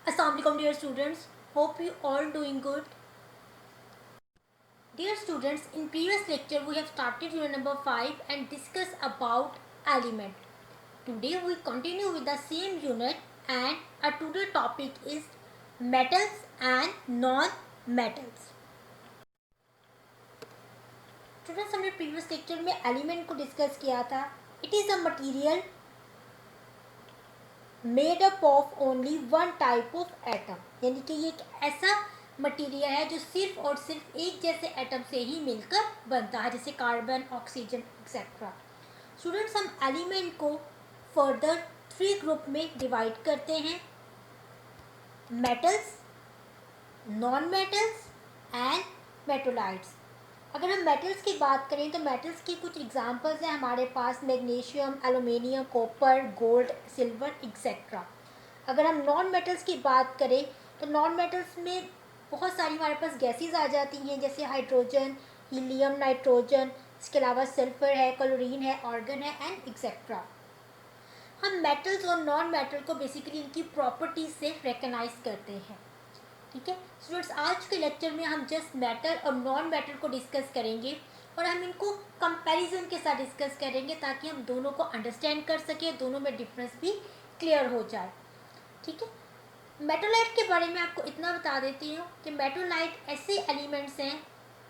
Assalamualaikum dear students, hope you all doing good. Dear students, in previous lecture we have started unit number 5 and discussed about element. Today we continue with the same unit and our today topic is metals and non-metals. Students, हमने previous lecture में element को discuss किया था. It is a material made up of only one type of atom. यानी कि ये एक ऐसा मटीरियल है जो सिर्फ और सिर्फ एक जैसे एटम से ही मिलकर बनता है, जैसे कार्बन, ऑक्सीजन एक्सेट्रा. स्टूडेंट्स, हम एलिमेंट को फर्दर 3 ग्रुप में डिवाइड करते हैं: मेटल्स, नॉन मेटल्स एंड मेटोलाइट्स. अगर हम मेटल्स की बात करें तो मेटल्स की कुछ एग्जांपल्स हैं हमारे पास: magnesium, aluminium, copper, gold, silver etcetera. अगर हम नॉन मेटल्स की बात करें तो नॉन मेटल्स में बहुत सारी हमारे पास गैसेस आ जाती हैं, जैसे हाइड्रोजन, हीलियम, नाइट्रोजन. इसके अलावा सल्फर है, क्लोरीन है, आर्गन है एंड एक्सेट्रा. हम मेटल्स और नॉन मेटल को बेसिकली इनकी प्रॉपर्टीज से रिकग्नाइज करते हैं. ठीक है स्टूडेंट्स, आज के लेक्चर में हम जस्ट मेटल और नॉन मेटल को डिस्कस करेंगे और हम इनको कंपैरिजन के साथ डिस्कस करेंगे ताकि हम दोनों को अंडरस्टैंड कर सकें, दोनों में डिफरेंस भी क्लियर हो जाए. ठीक है, मेटोलाइट के बारे में आपको इतना बता देती हूँ कि मेटोलाइट ऐसे एलिमेंट्स हैं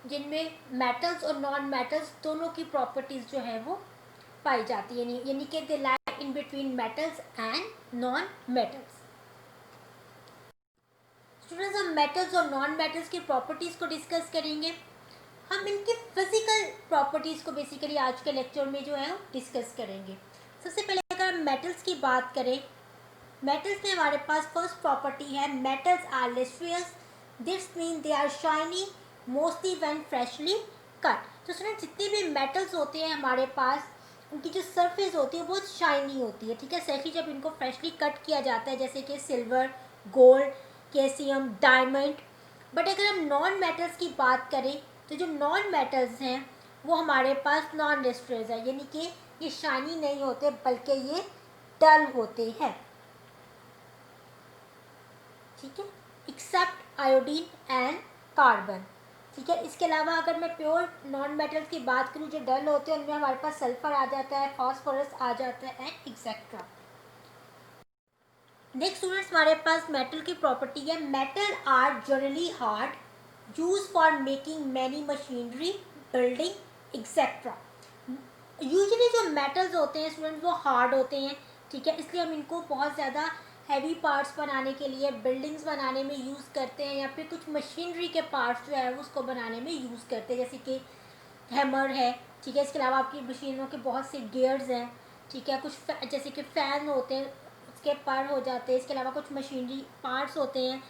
जिनमें मेटल्स और नॉन मेटल्स दोनों की प्रॉपर्टीज़ जो है वो पाई जाती है, यानी कि they lie in between metals and non metals. Students, हम मेटल्स और नॉन मेटल्स की प्रॉपर्टीज़ को डिस्कस करेंगे. हम इनकी फिजिकल प्रॉपर्टीज़ को बेसिकली आज के लेक्चर में जो है वो डिस्कस करेंगे. सबसे पहले अगर हम मेटल्स की बात करें, मेटल्स में हमारे पास फर्स्ट प्रॉपर्टी है metals are lustrous. This mean they are shiny mostly when freshly cut. तो स्टूडेंट, जितने भी मेटल्स होते हैं हमारे पास, उनकी जो सरफेस होती है बहुत शाइनी होती है. ठीक है, स्पेशली जब इनको फ्रेशली कट किया जाता है, जैसे कि silver, gold, calcium, diamond. But अगर हम नॉन मेटल्स की बात करें तो जो नॉन मेटल्स हैं वो हमारे पास नॉन लिस्ट्रियस है, यानी कि ये शाइनी नहीं होते बल्कि ये डल होते हैं. ठीक है, एक्सेप्ट आयोडीन एंड कार्बन. ठीक है, इसके अलावा अगर मैं प्योर नॉन मेटल्स की बात करूँ जो डल होते हैं, उनमें हमारे पास सल्फर आ जाता है, फॉस्फोरस आ जाता है एंड एक्सेट्रा. नेक्स्ट स्टूडेंट्स, हमारे पास मेटल की प्रॉपर्टी है metal are generally hard use for making many machinery, building etcetera. Usually जो मेटल्स होते हैं स्टूडेंट्स वो हार्ड होते हैं. ठीक है, इसलिए हम इनको बहुत ज़्यादा हैवी पार्ट्स बनाने के लिए, बिल्डिंग्स बनाने में यूज़ करते हैं, या फिर कुछ मशीनरी के पार्ट्स जो है उसको बनाने में यूज़ करते हैं, जैसे कि हैमर है. ठीक है, इसके अलावा आपकी मशीनों के बहुत से गियर्स हैं. ठीक है, कुछ जैसे कि फ़ैन होते हैं उसके पर हो जाते हैं. इसके अलावा कुछ मशीनरी पार्ट्स होते हैं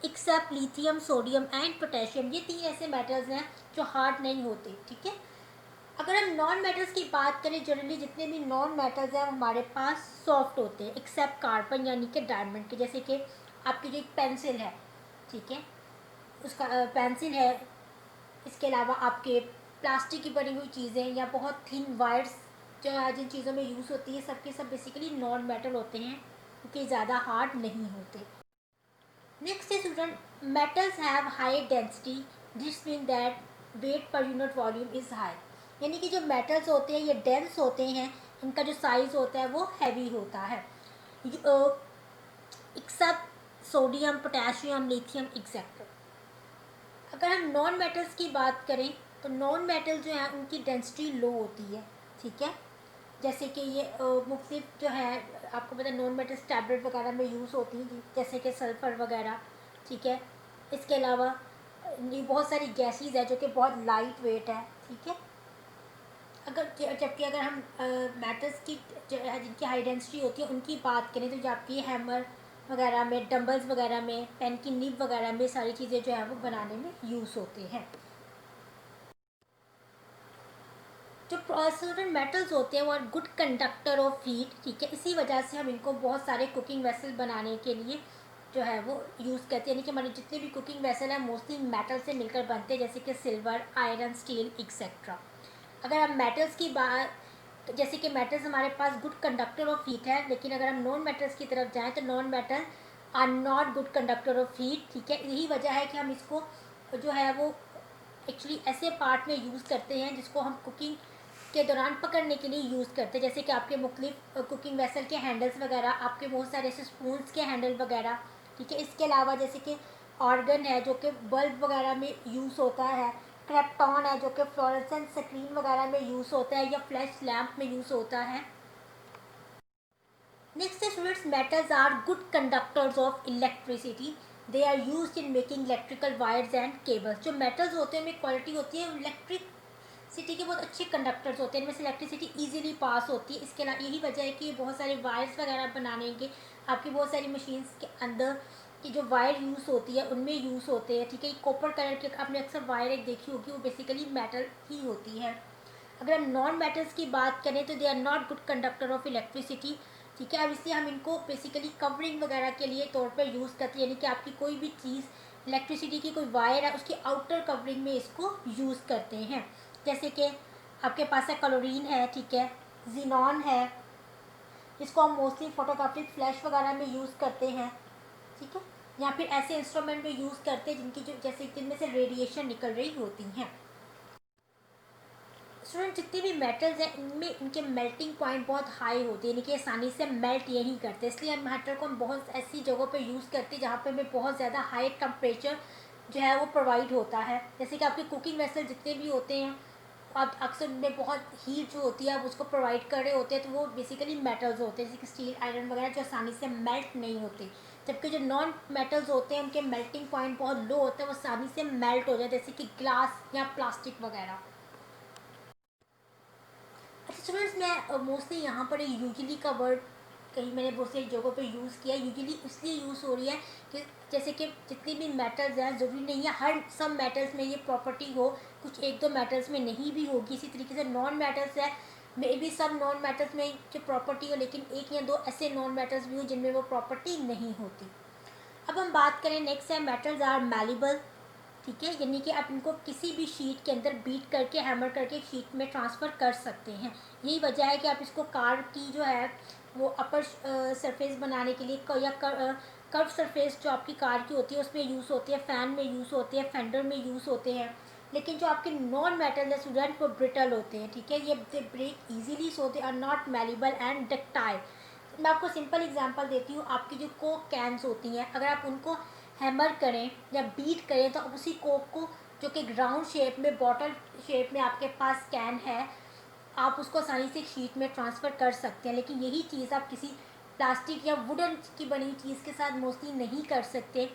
except lithium, sodium and potassium. ये 3 ऐसे मेटल्स हैं जो हार्ड नहीं होते. ठीक है, अगर हम नॉन मेटल्स की बात करें, जनरली जितने भी नॉन मेटल्स हैं हमारे पास सॉफ्ट होते हैं एक्सेप्ट कार्बन यानी कि डायमंड के. जैसे कि आपकी जो एक पेंसिल है, ठीक है, उसका पेंसिल है. इसके अलावा आपके प्लास्टिक की बनी हुई चीज़ें या बहुत थिन वायर्स जो जिन चीज़ों में यूज़ होती है, सबके सब बेसिकली नॉन मेटल होते हैं क्योंकि ज़्यादा हार्ड नहीं होते. नेक्स्ट है student, metals have high density. This mean that weight per unit volume is high. यानी कि जो मेटल्स होते हैं ये डेंस होते हैं, इनका जो साइज़ होता है वो हैवी होता है except sodium, potassium, lithium etcetera. अगर हम नॉन मेटल्स की बात करें तो नॉन मेटल जो है उनकी डेंसिटी लो होती है. ठीक है, जैसे कि ये मुख्तलिफ जो है आपको पता है नॉन मेटल्स टैबलेट वगैरह में यूज़ होती हैं, जैसे कि सल्फ़र वगैरह. ठीक है, इसके अलावा ये बहुत सारी गैसेस है जो कि बहुत लाइट वेट है. ठीक है, जबकि अगर हम मेटल्स की जिनकी हाई डेंसिटी होती है उनकी बात करें तो जो आपकी हैमर वगैरह में, डंबल्स वगैरह में, पेन की निब वगैरह में सारी चीज़ें जो है वो बनाने में यूज़ होती हैं. जो सर्टेन मेटल्स होते हैं वो are good conductor of heat. ठीक है, इसी वजह से हम इनको बहुत सारे कुकिंग वेसल बनाने के लिए जो है वो यूज़ करते हैं. यानी कि हमारे जितने भी कुकिंग वेसल हैं मोस्टली मेटल से मिलकर बनते हैं, जैसे कि सिल्वर, आयरन, स्टील एक्सेट्रा. अगर हम मेटल्स की बात, जैसे कि मेटल्स हमारे पास गुड कंडक्टर ऑफ हीट है, लेकिन अगर हम नॉन मेटल्स की तरफ जाएँ तो non metal are not good conductor of heat, ठीक है। यही वजह है कि हम इसको जो है वो एक्चुअली ऐसे पार्ट में यूज़ करते हैं जिसको हम कुकिंग के दौरान पकड़ने के लिए यूज़ करते हैं, जैसे कि आपके मुख्तलिफ कुकिंग वेसल के हैंडल्स वगैरह, आपके बहुत सारे ऐसे स्पून्स के हैंडल वगैरह, ठीक है। इसके अलावा जैसे कि ऑर्गन है जो कि बल्ब वगैरह में यूज़ होता है, क्रेप्टॉन है जो कि फ्लोरेसेंट स्क्रीन वगैरह में यूज़ होता है या फ्लैश लैम्प में यूज़ होता है। नेक्स्ट है students, metals are good conductors of electricity, they are use in making electrical wires and cables. जो मेटल्स होते हैं उनमें क्वालिटी होती है इलेक्ट्रिसिटी के बहुत अच्छे कंडक्टर्स होते हैं, इनमें से इलेक्ट्रिसिटी इजीली पास होती है। इसके अलावा यही वजह है कि बहुत सारे वायर्स वगैरह बनाने के आपकी बहुत सारी मशीन्स के अंदर की जो वायर यूज़ होती है उनमें यूज़ होते हैं, ठीक है। कॉपर कलर की आपने अक्सर वायर एक देखी होगी, वो बेसिकली मेटल ही होती है। अगर हम नॉन मेटल्स की बात करें तो they are not good conductor of electricity, ठीक है। अब इसलिए हम इनको बेसिकली कवरिंग वगैरह के लिए तौर पर यूज़ करते हैं, यानी कि आपकी कोई भी चीज़ इलेक्ट्रिसिटी की कोई वायर है उसकी आउटर कवरिंग में इसको यूज़ करते हैं। जैसे कि आपके पास है क्लोरीन है, ठीक है, जीनॉन है, जिसको हम मोस्टली फोटोग्राफिक फ्लैश वगैरह में यूज़ करते हैं, ठीक है। या फिर ऐसे इंस्ट्रूमेंट में यूज़ करते हैं जिनकी जो जैसे जिनमें से रेडिएशन निकल रही होती हैं। स्टूडेंट जितने भी मेटल्स हैं इनमें इनके मेल्टिंग पॉइंट बहुत हाई होते हैं, यानी कि आसानी से मेल्ट यही करते हैं, इसलिए हम मेटल को हम बहुत ऐसी जगहों पे यूज़ करते हैं जहाँ पे हमें बहुत ज़्यादा हाई टेम्परेचर जो है वो प्रोवाइड होता है। जैसे कि आपके कुकिंग वेसल जितने भी होते हैं आप अक्सर उनमें बहुत हीट जो होती है आप उसको प्रोवाइड कर रहे होते हैं, तो वो बेसिकली मेटल्स होते हैं जैसे कि स्टील आयरन वगैरह जो आसानी से मेल्ट नहीं होते। जबकि जो नॉन मेटल्स होते हैं उनके मेल्टिंग पॉइंट बहुत लो होता है, वो आसानी से मेल्ट हो जाए, जैसे कि ग्लास या प्लास्टिक वगैरह। अच्छा स्टूडेंट्स, मैं मोस्टली यहाँ पर यूजली का वर्ड कहीं मैंने बहुत सारी जगहों पे यूज़ किया, यूजली इसलिए यूज़ हो रही है कि जैसे कि जितनी भी मेटल्स हैं ज़रूरी नहीं है हर सब मेटल्स में ये प्रॉपर्टी हो, कुछ एक दो मेटल्स में नहीं भी होगी। इसी तरीके से नॉन मेटल्स है, मे भी सब नॉन मेटल्स में जो प्रॉपर्टी हो, लेकिन एक या दो ऐसे नॉन मेटल्स भी हो जिनमें वो प्रॉपर्टी नहीं होती। अब हम बात करें नेक्स्ट है मेटल्स आर मैलिबल, ठीक है, यानी कि आप इनको किसी भी शीट के अंदर बीट करके हैमर करके शीट में ट्रांसफ़र कर सकते हैं। यही वजह है कि आप इसको कार की जो है वो अपर सरफेस बनाने के लिए या कर्व सरफेस जो आपकी कार की होती है उसमें यूज़ होती है, फ़ैन में यूज़ होती है, फेंडर में यूज़ होते हैं। लेकिन जो आपके नॉन मेटल है स्टूडेंट वो ब्रिटल होते हैं, ठीक है, ये they break easily, so they are not malleable and ductile. मैं आपको सिंपल एग्जांपल देती हूँ, आपकी जो कोक कैंस होती हैं अगर आप उनको हैमर करें या बीट करें तो उसी कोक को जो कि राउंड शेप में बॉटल शेप में आपके पास कैन है आप उसको आसानी से शीट में ट्रांसफ़र कर सकते हैं। लेकिन यही चीज़ आप किसी प्लास्टिक या वुडन की बनी चीज़ के साथ मोस्टली नहीं कर सकते,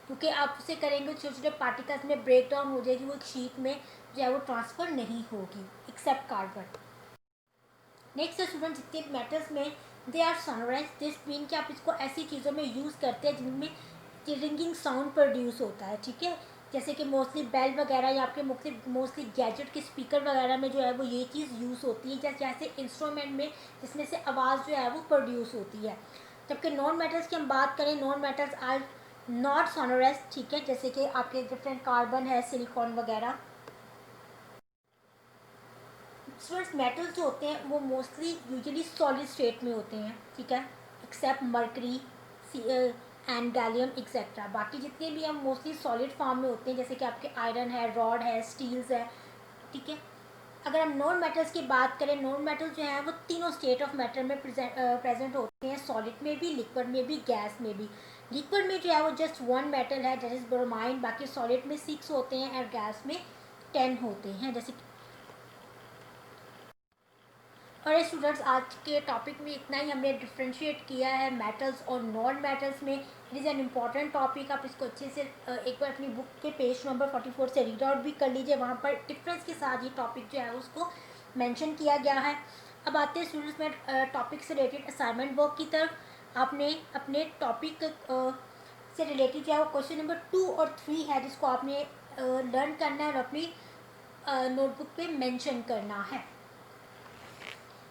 क्योंकि आप उसे करेंगे छोटे छोटे पार्टिकल्स में ब्रेक डाउन हो जाएगी, वो एक शीट में जो है वो ट्रांसफ़र नहीं होगी एक्सेप्ट कार्बन। नेक्स्ट है स्टूडेंट जितने मेटल्स में दे आर सॉनराइज, दिस मीन कि आप इसको ऐसी चीज़ों में यूज़ करते हैं जिनमें रिंगिंग साउंड प्रोड्यूस होता है, ठीक है। जैसे कि मोस्टली बेल वगैरह या आपके मोस्टली गैजेट के स्पीकर वगैरह में जो है वो ये चीज़ यूज़ होती है, जैसे इंस्ट्रूमेंट में जिसमें से आवाज़ जो है वो प्रोड्यूस होती है। जबकि नॉन मेटल्स की हम बात करें, non metals are not sonorous, ठीक है, जैसे कि आपके डिफरेंट कार्बन है, सिलिकॉन वगैरह। स्टूडेंट्स मेटल्स जो होते हैं वो मोस्टली यूजुअली सॉलिड स्टेट में होते हैं, ठीक है, except mercury and gallium etcetera. बाकी जितने भी हम मोस्टली सॉलिड फॉर्म में होते हैं, जैसे कि आपके आयरन है, रॉड है, स्टील्स है, ठीक है। अगर हम नॉन मेटल्स की बात करें, नॉन मेटल्स जो हैं वो तीनों स्टेट ऑफ मैटर में प्रेजेंट होते हैं, सॉलिड में भी, लिक्विड में भी, गैस में भी। लिक्विड में जो है वो जस्ट वन मेटल है दैट इज़ ब्रोमाइन, बाकी सॉलिड में 6 होते हैं और गैस में 10 होते हैं। जैसे और स्टूडेंट्स आज के टॉपिक में इतना ही, हमने डिफ्रेंशिएट किया है मेटल्स और नॉन मेटल्स में। It is an important topic, आप इसको अच्छे से एक बार अपनी बुक के पेज नंबर 44 से रीड आउट भी कर लीजिए, वहाँ पर डिफरेंस के साथ ये टॉपिक जो है उसको मेंशन किया गया है। अब आते हैं स्टूडेंट्स में टॉपिक से रिलेटेड असाइनमेंट वर्क की तरफ। आपने अपने टॉपिक से रिलेटेड जो है वो क्वेश्चन नंबर 2 और 3 है जिसको आपने लर्न करना है और अपनी नोटबुक पे मेंशन करना है।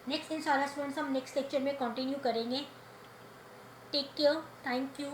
नेक्स्ट इंशाल्लाह स्टूडेंट्स हम नेक्स्ट लेक्चर में कंटिन्यू करेंगे। Take care, thank you.